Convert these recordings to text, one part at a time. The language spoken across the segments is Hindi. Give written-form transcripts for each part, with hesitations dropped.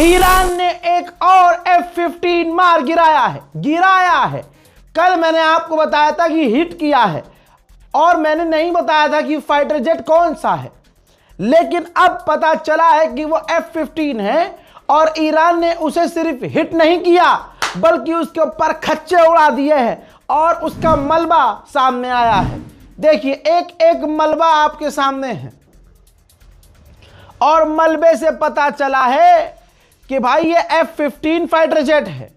ईरान ने एक और F-15 मार गिराया है। कल मैंने आपको बताया था कि हिट किया है और मैंने नहीं बताया था कि फाइटर जेट कौन सा है, लेकिन अब पता चला है कि वो F-15 है और ईरान ने उसे सिर्फ हिट नहीं किया बल्कि उसके ऊपर खच्चे उड़ा दिए हैं और उसका मलबा सामने आया है। देखिए एक एक मलबा आपके सामने है और मलबे से पता चला है कि भाई ये F-15 फाइटर जेट है।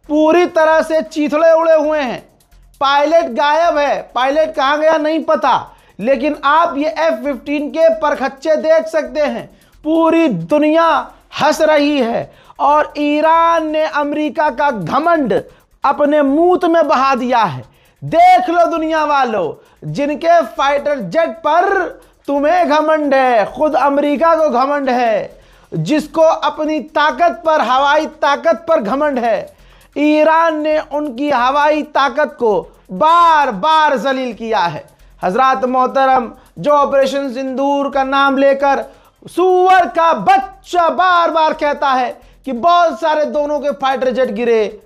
पूरी तरह से चीथड़े उड़े हुए हैं, पायलट गायब है, पायलट कहां गया नहीं पता, लेकिन आप ये F-15 के परखच्चे देख सकते हैं। पूरी दुनिया हंस रही है और ईरान ने अमेरिका का घमंड अपने मूत में बहा दिया है। देख लो दुनिया वालों, जिनके फाइटर जेट पर तुम्हें घमंड है, खुद अमेरिका को घमंड है, जिसको अपनी ताकत पर, हवाई ताकत पर घमंड है, ईरान ने उनकी हवाई ताकत को बार बार जलील किया है। हजरात मोहतरम, जो ऑपरेशन सिंदूर का नाम लेकर सूअर का बच्चा बार बार कहता है कि बहुत सारे दोनों के फाइटर जेट गिरे,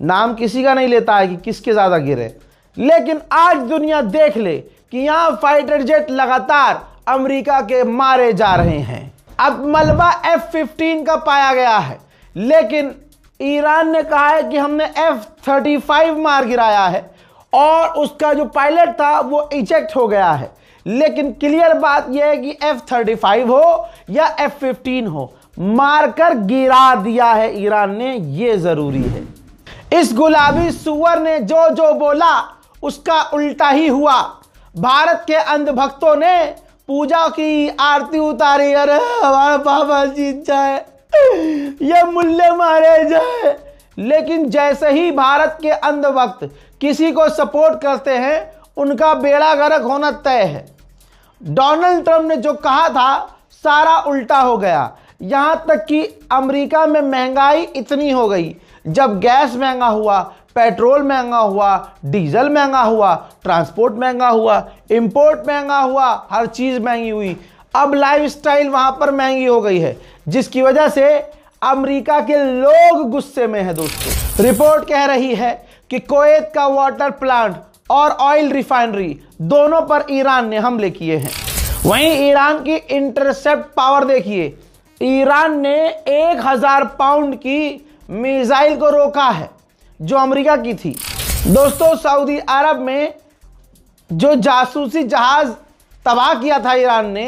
नाम किसी का नहीं लेता है कि किसके ज्यादा गिरे, लेकिन आज दुनिया देख ले कि यहां फाइटर जेट लगातार अमेरिका के मारे जा रहे हैं। अब मलबा F-15 का पाया गया है, लेकिन ईरान ने कहा है कि हमने F-35 मार गिराया है और उसका जो पायलट था वो इजेक्ट हो गया है। लेकिन क्लियर बात यह है कि F-35 हो या F-15 हो, मारकर गिरा दिया है ईरान ने, यह जरूरी है। इस गुलाबी सुअर ने जो जो बोला उसका उल्टा ही हुआ। भारत के अंधभक्तों ने पूजा की, आरती उतारी, अरे हमारा बाबा जीत जाए, ये मुल्ले मारे जाए। लेकिन जैसे ही भारत के अंधभक्त किसी को सपोर्ट करते हैं उनका बेड़ा गर्क होना तय है। डोनाल्ड ट्रंप ने जो कहा था सारा उल्टा हो गया। यहां तक कि अमेरिका में महंगाई इतनी हो गई, जब गैस महंगा हुआ, पेट्रोल महंगा हुआ, डीजल महंगा हुआ, ट्रांसपोर्ट महंगा हुआ, इंपोर्ट महंगा हुआ, हर चीज महंगी हुई। अब लाइफस्टाइल वहां पर महंगी हो गई है, जिसकी वजह से अमेरिका के लोग गुस्से में हैं। दोस्तों, रिपोर्ट कह रही है कि कुवैत का वाटर प्लांट और ऑयल रिफाइनरी दोनों पर ईरान ने हमले किए हैं। वहीं ईरान की इंटरसेप्ट पावर देखिए, ईरान ने 1000 पाउंड की मिसाइल को रोका है जो अमेरिका की थी। दोस्तों, सऊदी अरब में जो जासूसी जहाज तबाह किया था ईरान ने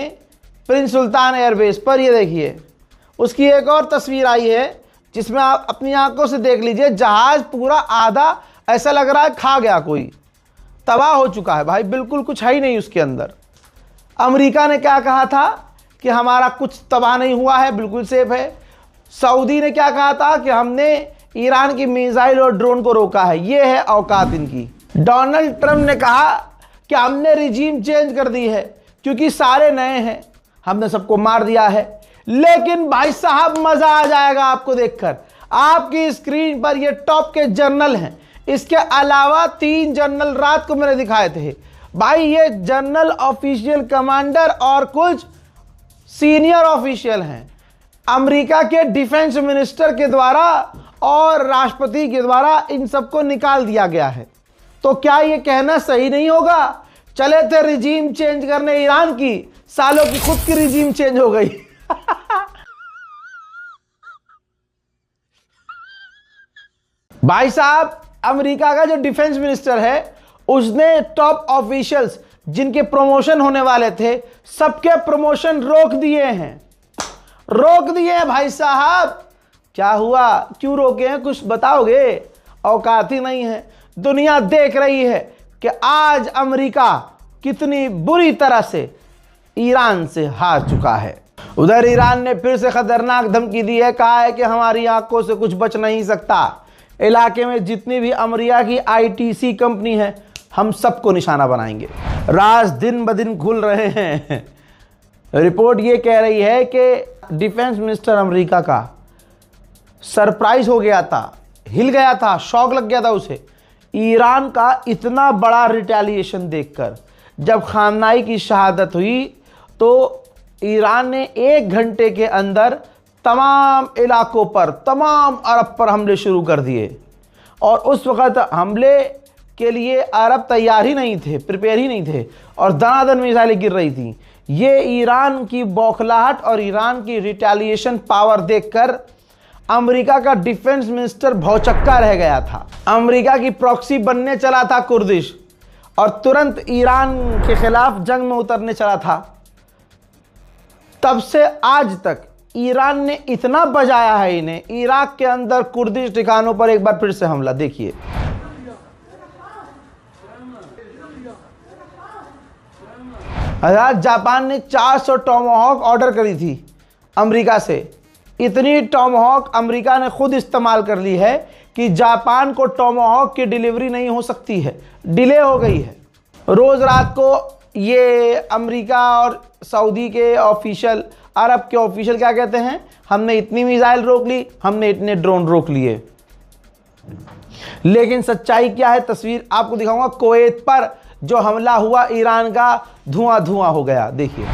प्रिंस सुल्तान एयरबेस पर, ये देखिए उसकी एक और तस्वीर आई है जिसमें आप अपनी आंखों से देख लीजिए। जहाज पूरा आधा ऐसा लग रहा है खा गया, कोई तबाह हो चुका है भाई, बिल्कुल कुछ है ही नहीं उसके अंदर। अमेरिका ने क्या कहा था कि हमारा कुछ तबाह नहीं हुआ है, बिल्कुल सेफ है। सऊदी ने क्या कहा था कि हमने ईरान की मिसाइल और ड्रोन को रोका है, ये है औकात इनकी। डोनाल्ड ट्रंप ने कहा कि हमने रिजीम चेंज कर दी है क्योंकि सारे नए हैं, हमने सबको मार दिया है। लेकिन भाई साहब, मजा आ जाएगा आपको देखकर। आपकी स्क्रीन पर ये टॉप के जनरल हैं, इसके अलावा 3 जनरल रात को मैंने दिखाए थे भाई। ये जनरल, ऑफिशियल कमांडर और कुछ सीनियर ऑफिशियल हैं। अमेरिका के डिफेंस मिनिस्टर के द्वारा और राष्ट्रपति के द्वारा इन सबको निकाल दिया गया है। तो क्या ये कहना सही नहीं होगा? चले थे रिजीम चेंज करने ईरान की, सालों की खुद की रिजीम चेंज हो गई। भाई साहब, अमेरिका का जो डिफेंस मिनिस्टर है उसने टॉप ऑफिशियल्स जिनके प्रमोशन होने वाले थे सबके प्रमोशन रोक दिए हैं, रोक दिए हैं भाई साहब। क्या हुआ, क्यों रोके हैं, कुछ बताओगे? औकात ही नहीं है। दुनिया देख रही है कि आज अमेरिका कितनी बुरी तरह से ईरान से हार चुका है। उधर ईरान ने फिर से खतरनाक धमकी दी है, कहा है कि हमारी आंखों से कुछ बच नहीं सकता। इलाके में जितनी भी अमेरिका की आईटीसी कंपनी है हम सबको निशाना बनाएंगे। राज दिन ब दिन खुल रहे हैं। रिपोर्ट ये कह रही है कि डिफेंस मिनिस्टर अमेरिका का सरप्राइज हो गया था, हिल गया था, शॉक लग गया था उसे ईरान का इतना बड़ा रिटेलिएशन देखकर। जब खामनाई की शहादत हुई तो ईरान ने 1 घंटे के अंदर तमाम इलाकों पर, तमाम अरब पर हमले शुरू कर दिए। और उस वक़्त हमले के लिए अरब तैयार ही नहीं थे, प्रिपेयर ही नहीं थे, और दनादन मिसाइलें गिर रही थी। ये ईरान की बौखलाहट और ईरान की रिटेलिएशन पावर देखकर अमेरिका का डिफेंस मिनिस्टर भौचक्का रह गया था। अमेरिका की प्रॉक्सी बनने चला था कुर्दिश, और तुरंत ईरान के खिलाफ जंग में उतरने चला था। तब से आज तक ईरान ने इतना बजाया है इन्हें, इराक के अंदर कुर्दिश ठिकानों पर एक बार फिर से हमला देखिए। जापान ने 400 टॉमहॉक ऑर्डर करी थी अमेरिका से। इतनी टॉमहॉक अमेरिका ने खुद इस्तेमाल कर ली है कि जापान को टॉमहॉक की डिलीवरी नहीं हो सकती है, डिले हो गई है। रोज़ रात को ये अमेरिका और सऊदी के ऑफिशियल, अरब के ऑफिशियल क्या कहते हैं, हमने इतनी मिसाइल रोक ली, हमने इतने ड्रोन रोक लिए। लेकिन सच्चाई क्या है, तस्वीर आपको दिखाऊंगा। कुवैत पर जो हमला हुआ ईरान का, धुआं धुआं हो गया, देखिए।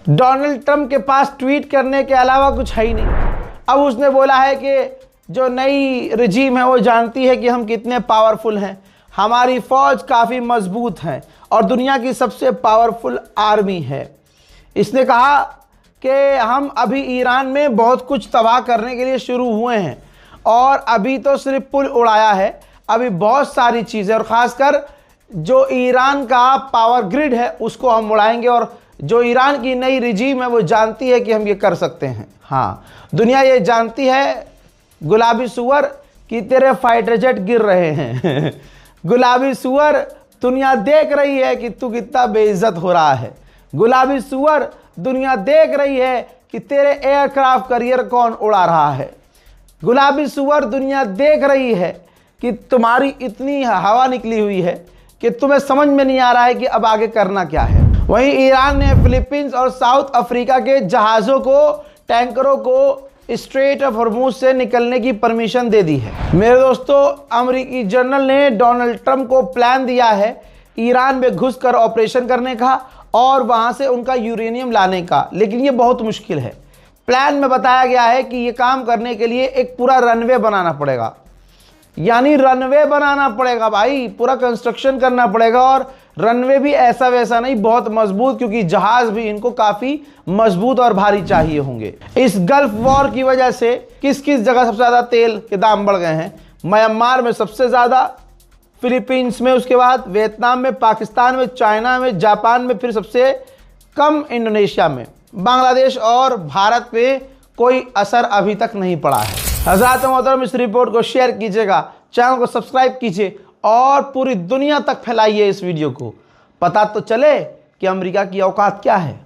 डोनाल्ड ट्रंप के पास ट्वीट करने के अलावा कुछ है ही नहीं। अब उसने बोला है कि जो नई रजीम है वो जानती है कि हम कितने पावरफुल हैं, हमारी फ़ौज काफ़ी मजबूत है और दुनिया की सबसे पावरफुल आर्मी है। इसने कहा कि हम अभी ईरान में बहुत कुछ तबाह करने के लिए शुरू हुए हैं, और अभी तो सिर्फ पुल उड़ाया है, अभी बहुत सारी चीज़ें, और ख़ासकर जो ईरान का पावर ग्रिड है उसको हम उड़ाएंगे। और जो ईरान की नई रिजीम है वो जानती है कि हम ये कर सकते हैं। हाँ, दुनिया ये जानती है गुलाबी सुअर कि तेरे फाइटर जेट गिर रहे हैं। गुलाबी सुअर, दुनिया देख रही है कि तू कितना बेइज्जत हो रहा है। गुलाबी सुअर, दुनिया देख रही है कि तेरे एयरक्राफ्ट करियर कौन उड़ा रहा है। गुलाबी सुअर, दुनिया देख रही है कि तुम्हारी इतनी हवा निकली हुई है कि तुम्हें समझ में नहीं आ रहा है कि अब आगे करना क्या है। वहीं ईरान ने फिलीपींस और साउथ अफ्रीका के जहाज़ों को, टैंकरों को स्ट्रेट ऑफ हॉर्मुज से निकलने की परमिशन दे दी है। मेरे दोस्तों, अमेरिकी जनरल ने डोनाल्ड ट्रंप को प्लान दिया है ईरान में घुसकर ऑपरेशन करने का और वहां से उनका यूरेनियम लाने का, लेकिन ये बहुत मुश्किल है। प्लान में बताया गया है कि ये काम करने के लिए एक पूरा रनवे बनाना पड़ेगा, यानी रनवे बनाना पड़ेगा भाई, पूरा कंस्ट्रक्शन करना पड़ेगा। और रनवे भी ऐसा वैसा नहीं, बहुत मजबूत, क्योंकि जहाज भी इनको काफी मजबूत और भारी चाहिए होंगे। इस गल्फ वॉर की वजह से किस किस जगह सबसे ज्यादा तेल के दाम बढ़ गए हैं? म्यांमार में सबसे ज्यादा, फिलीपींस में, उसके बाद वियतनाम में, पाकिस्तान में, चाइना में, जापान में, फिर सबसे कम इंडोनेशिया में। बांग्लादेश और भारत पे कोई असर अभी तक नहीं पड़ा है। हज़रात मोहतरम, इस रिपोर्ट को शेयर कीजिएगा, चैनल को सब्सक्राइब कीजिए और पूरी दुनिया तक फैलाइए इस वीडियो को। पता तो चले कि अमेरिका की औकात क्या है।